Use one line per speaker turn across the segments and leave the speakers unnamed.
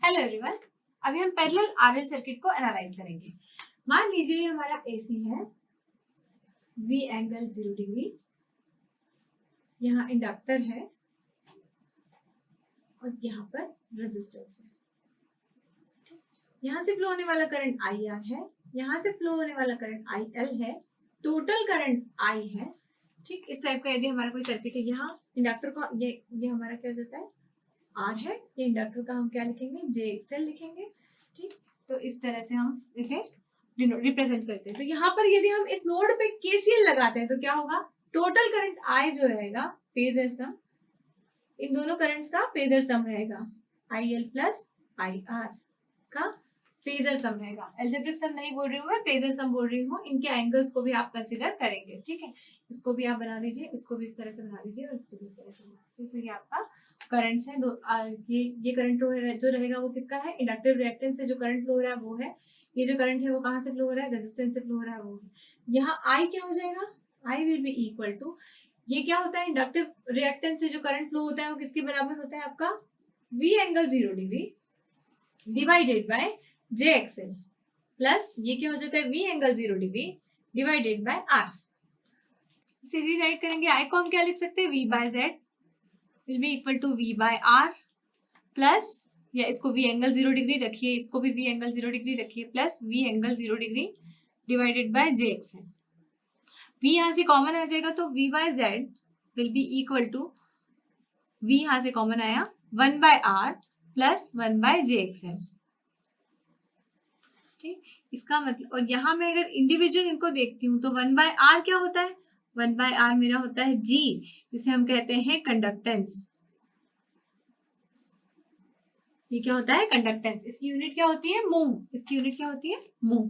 Hello everyone, अभी हम parallel RL circuit को एनालाइज करेंगे। मान लीजिए ये हमारा एसी है, V एंगल 0 डिग्री, यहाँ इंडक्टर है और यहाँ पर रेजिस्टेंस है। यहाँ से फ्लो होने वाला करंट IR है, यहाँ से फ्लो होने वाला करंट IL है, टोटल करंट I है। ठीक, इस टाइप का यदि हमारा कोई सर्किट है, यहाँ इंडक्टर का ये हमारा क्या हो जाता है, R है, ये इंडक्टर का हम क्या लिखेंगे, JXL लिखेंगे। ठीक, तो इस तरह से हम इसे रिप्रेजेंट करते हैं। तो यहाँ पर यदि हम इस नोड पे KCL लगाते हैं तो क्या होगा, टोटल करंट I जो रहेगा फेजर सम, इन दोनों करंट्स का फेजर सम रहेगा, IL प्लस IR का फेजर सम रहेगा। एल्जेब्रिक सम नहीं बोल रही हूँ मैं, फेजर सम बोल रही हूँ। इनके एंगल्स को भी आप कंसीडर करेंगे। ठीक है, इसको भी आप बना दीजिए, इसको भी इस तरह से बना दीजिए और इसको भी इस तरह से बना दीजिए। तो ये आपका करंट्स है दो। ये करंट जो रहेगा वो किसका है, इंडक्टिव रिएक्टेंस से जो करंट फ्लो हो रहा है वो है। ये जो करंट है वो कहाँ से फ्लो हो रहा है, रेजिस्टेंस से फ्लो हो रहा है वो है। यहाँ I क्या हो जाएगा, I will be equal to, ये क्या होता है, इंडक्टिव रिएक्टेंस से जो करंट फ्लो होता है वो किसके बराबर होता है, आपका V angle 0 degree divided by JXL plus ये क्या हो जाता है, V angle 0 degree divided by R। इसे रीराइट करेंगे, I को हम क्या लिख सकते हैं, V बाय Z will be equal to V बाय R प्लस, या इसको V एंगल 0 डिग्री रखिए, इसको भी V एंगल 0 डिग्री रखिए, plus V angle 0 degree divided by JXL। V यहाँ से कॉमन आ जाएगा तो V बाय Z will be equal to, V यहाँ से कॉमन आया, 1 by R plus 1 by JXL। ठीक, इसका मतलब, और यहाँ मैं अगर इंडिविजुअल इनको देखती हूँ तो 1 बाय R क्या होता है, 1 बाय R मेरा होता है G, जिसे हम कहते हैं कंडक्टेंस। ये क्या होता है, कंडक्टेंस। इसकी यूनिट क्या होती है, मोम। इसकी यूनिट क्या होती है, मोम।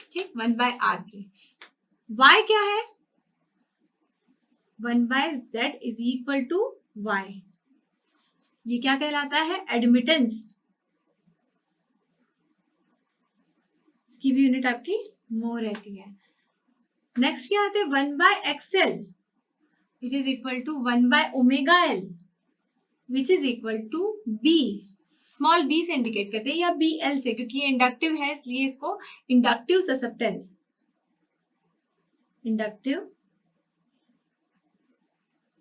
ठीक, 1 बाय R की। Y क्या है, 1 by Z is equal to Y। ये क्या कहलाता है, एडमिटेंस। इसकी भी यूनिट आपकी मो रहती है। नेक्स्ट क्या आता है, 1 by XL which is equal to 1 by omega L which is equal to B। Small b से इंडिकेट करते हैं या BL से, क्योंकि ये इंडक्टिव है इसलिए इसको इंडक्टिव ससेप्टेंस, इंडक्टिव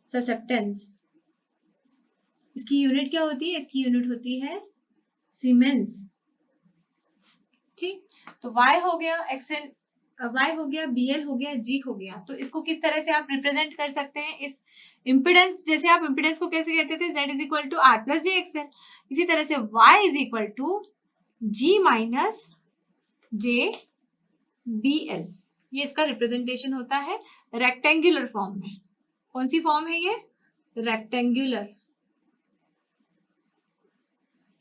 ससेप्टेंस। इसकी यूनिट क्या होती है, इसकी यूनिट होती है सीमेंस। ठीक, तो Y हो गया, XL, Y हो गया, BL हो गया, G हो गया। तो इसको किस तरह से आप रिप्रेजेंट कर सकते हैं, इस इम्पिडेंस, जैसे आप इम्पिडेंस को कैसे कहते थे, Z is equal to R plus JXL, इसी तरह से Y is equal to G minus JBL। ये इसका रिप्रेजेंटेशन होता है रेक्टेंगुलर फॉर्म में। कौन सी फॉर्म है ये, rectangular,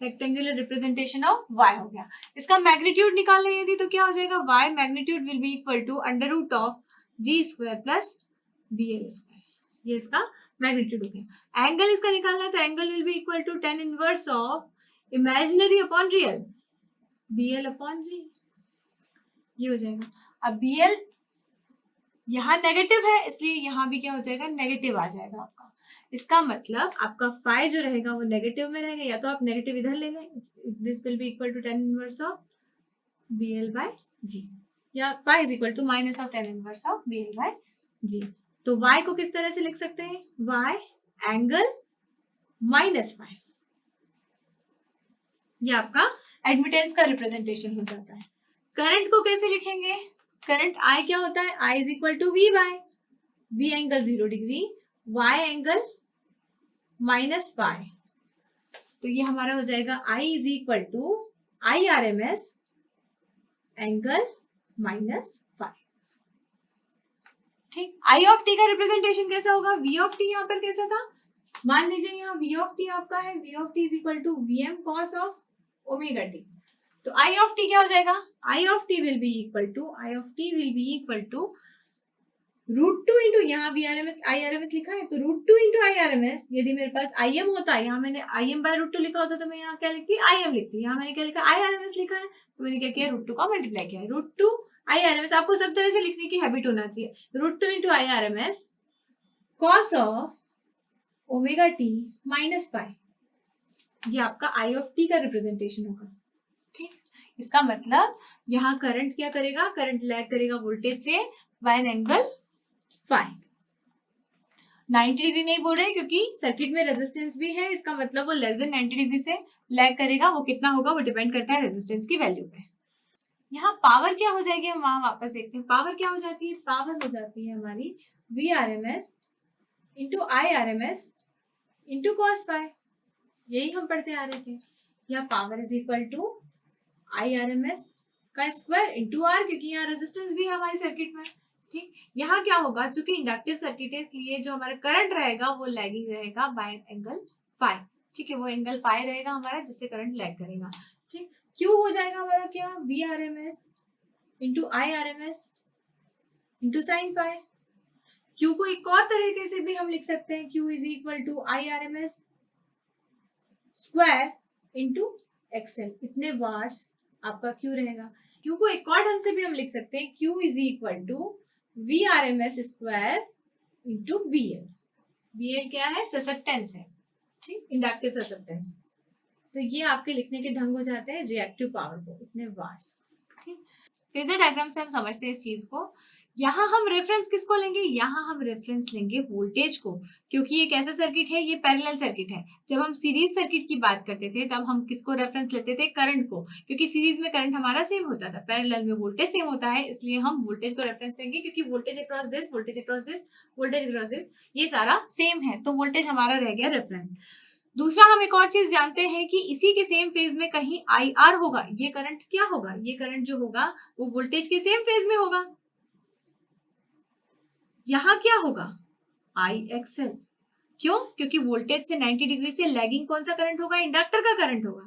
rectangular representation of Y हो गया। इसका मैग्नीट्यूड निकालना यदि तो क्या हो जाएगा, Y magnitude will be equal to under root of G square plus BL square. ये इसका मैग्नीट्यूड हो गया। एंगल इसका निकालना है तो angle will be equal to tan inverse of imaginary upon real, BL upon G। ये हो जाएगा। अब BL यहाँ नेगेटिव है इसलिए यहाँ भी क्या हो जाएगा, नेगेटिव आ जाएगा आपका। इसका मतलब आपका फाई जो रहेगा वो नेगेटिव में रहेगा, या तो आप नेगेटिव इधर ले लें, this will be equal to tan inverse of BL by G, या phi is equal to minus of tan inverse of BL by G। तो y को किस तरह से लिख सकते हैं, y एंगल माइनस फाई। ये आपका एडमिटेंस का रिप्रेजेंटेशन हो जाता है। करंट को कैसे लिखेंगे, करंट I क्या होता है, I is equal to V by V angle 0 degree, Y angle minus phi. तो ये हमारा हो जाएगा I is equal to IRMS angle minus phi. ठीक, I ऑफ t का रिप्रेजेंटेशन कैसा होगा, V ऑफ t यहाँ पर कैसा था, मान लीजिए यहाँ V ऑफ t आपका है, V of t is equal to VM cos of omega t। तो I ऑफ t क्या हो जाएगा, I of t will be equal to √2 into, यहाँ IRMS लिखा है तो √2 इंटू IRMS। यदि मेरे पास IM होता है, यहाँ मैंने IM बाय √2 लिखा होता तो मैं यहाँ क्या लिखती, IM लिखती। यहाँ मैंने क्या लिखा, IRMS लिखा है तो मैंने क्या किया, √2 का मल्टीप्लाई किया, √2 IRMS। आपको सब तरह से लिखने की हैबिट होना चाहिए। √2 into IRMS cos of omega t minus phi, ये आपका I ऑफ t का रिप्रेजेंटेशन होगा। ठीक, इसका मतलब यहाँ करंट क्या करेगा, करंट लैग करेगा वोल्टेज से बाय एन एंगल फाई। 90 डिग्री नहीं बोल रहे क्योंकि सर्किट में रेजिस्टेंस भी है, इसका मतलब वो लेस देन 90 डिग्री से लैग करेगा। वो कितना होगा वो डिपेंड करता है रेजिस्टेंस की वैल्यू पे। यहाँ पावर क्या हो जाएगी, हम वहां वापस देखते हैं। पावर क्या हो जाती है, पावर हो जाती है हमारी VRMS into IRMS into cos phi. यही हम पढ़ते आ रहे थे। यहाँ power is equal to IRMS का स्क्वायर इंटू आर, क्योंकि यहाँ रेजिस्टेंस भी है हमारी सर्किट में। ठीक, यहाँ क्या होगा, चूंकि इंडक्टिव सर्किट है इसलिए जो हमारा करंट रहेगा वो लैगिंग रहेगा बाय एंगल फाई। ठीक है, वो एंगल फाई रहेगा हमारा जिससे करंट लैग करेगा। ठीक, क्यू हो जाएगा हमारा क्या, VRMS into IRMS into sine phi. Q को एक और तरीके से भी हम लिख सकते हैं, Q is equal to IRMS square into XL. इतने वाट्स आपका क्यू रहेगा। क्यू को एक और ढंग से भी हम लिख सकते हैं, Q is equal to VRMS square into BL। BL क्या है, ससेप्टेंस है। ठीक, इंडक्टिव ससेप्टेंस। तो ये आपके लिखने के ढंग हो जाते हैं रिएक्टिव पावर को, इतने वाट्स। ठीक, फेजर डायग्राम से हम समझते हैं इस चीज को। यहाँ हम रेफरेंस किसको लेंगे, यहाँ हम रेफरेंस लेंगे वोल्टेज को, क्योंकि ये कैसा सर्किट है, ये पैरेलल सर्किट है। जब हम सीरीज सर्किट की बात करते थे तब हम किसको रेफरेंस लेते थे, करंट को, क्योंकि सीरीज में करंट हमारा सेम होता था, पैरेलल में वोल्टेज सेम होता है, इसलिए हम वोल्टेज को रेफरेंस लेंगे, क्योंकि voltage across this, voltage across this, voltage across this, ये सारा सेम है, तो वोल्टेज हमारा रह गया रेफरेंस। दूसरा हम एक और चीज जानते हैं कि इसी के सेम फेज में कहीं IR होगा, ये करंट क्या होगा, ये करंट जो होगा वो वोल्टेज के सेम फेज में होगा। यहाँ क्या होगा, IXL। क्यों, क्योंकि वोल्टेज से 90 डिग्री से लैगिंग कौन सा करंट होगा, इंडक्टर का करंट होगा।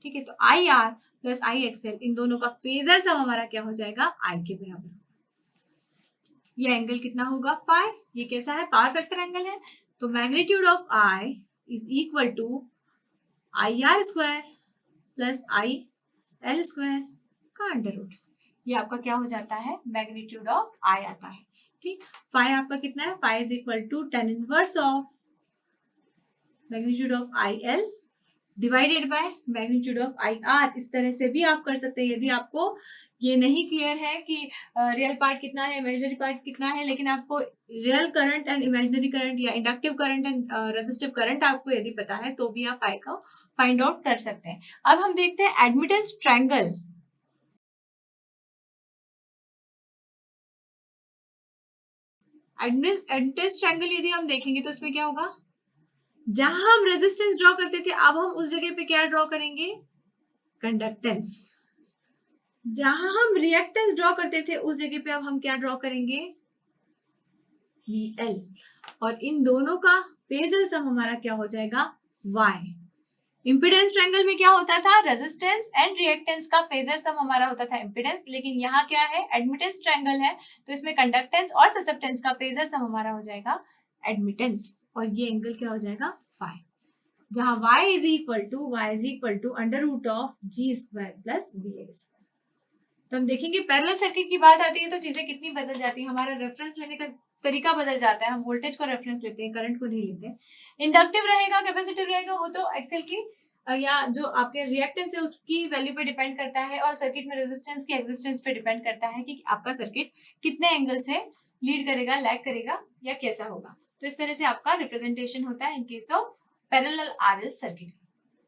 ठीक है, तो IR प्लस IXL इन दोनों का फेजर सम हमारा क्या हो जाएगा, I के बराबर। ये एंगल कितना होगा, फाई। ये कैसा है, पावर फैक्टर एंगल है। तो magnitude of I is equal to IR square plus IL square का अंडर रूट। ये आपका क्या हो जाता है, मैग्नीट्यूड ऑफ I आता है। ठीक, फाई आपका कितना है, phi is equal to tan inverse of magnitude of IL divided by magnitude of IR। इस तरह से भी आप कर सकते हैं, यदि आपको ये नहीं क्लियर है कि रियल पार्ट कितना है, इमेजिनरी पार्ट कितना है, लेकिन आपको real current and imaginary current या inductive current and resistive current आपको यदि पता है तो भी आप फाई को फाइंड आउट कर सकते हैं। अब हम देखते हैं एडमिटेंस ट्रायंगल। एडमिटेंस ट्रायंगल यदि हम देखेंगे तो इसमें क्या होगा, जहां हम रेजिस्टेंस ड्रॉ करते थे अब हम उस जगह पे क्या ड्रॉ करेंगे, कंडक्टेंस। जहां हम रिएक्टेंस ड्रॉ करते थे उस जगह पे अब हम क्या ड्रॉ करेंगे, VL। और इन दोनों का फेजर सम हमारा क्या हो जाएगा, Y। इंपीडेंस ट्रायंगल में क्या होता था, रेजिस्टेंस एंड रिएक्टेंस का फेजर सम हमारा होता था इंपीडेंस, लेकिन यहाँ क्या है, एडमिटेंस ट्रायंगल है तो इसमें कंडक्टेंस और ससेप्टेंस का फेजर सम हमारा हो जाएगा एडमिटेंस, और ये एंगल क्या हो जाएगा, फाई। जहां y is equal to under root of G square plus BL square. तो हम देखेंगे पैरेलल सर्किट की बात आती है तो चीजें कितनी बदल जाती है, हमारा रेफरेंस लेने का तरीका बदल जाता है। हम वोल्टेज को रेफरेंस लेते हैं, करंट को नहीं लेते। इंडक्टिव रहेगा, कैपेसिटिव रहेगा, वो तो एक्सेल की या जो आपके रिएक्टेंस है उसकी वैल्यू पे डिपेंड करता है, और सर्किट में रेजिस्टेंस की एग्जिस्टेंस पे डिपेंड करता है कि आपका सर्किट कितने एंगल से लीड करेगा, लैग करेगा या कैसा होगा। तो इस तरह से आपका रिप्रेजेंटेशन होता है in case of parallel RL circuit.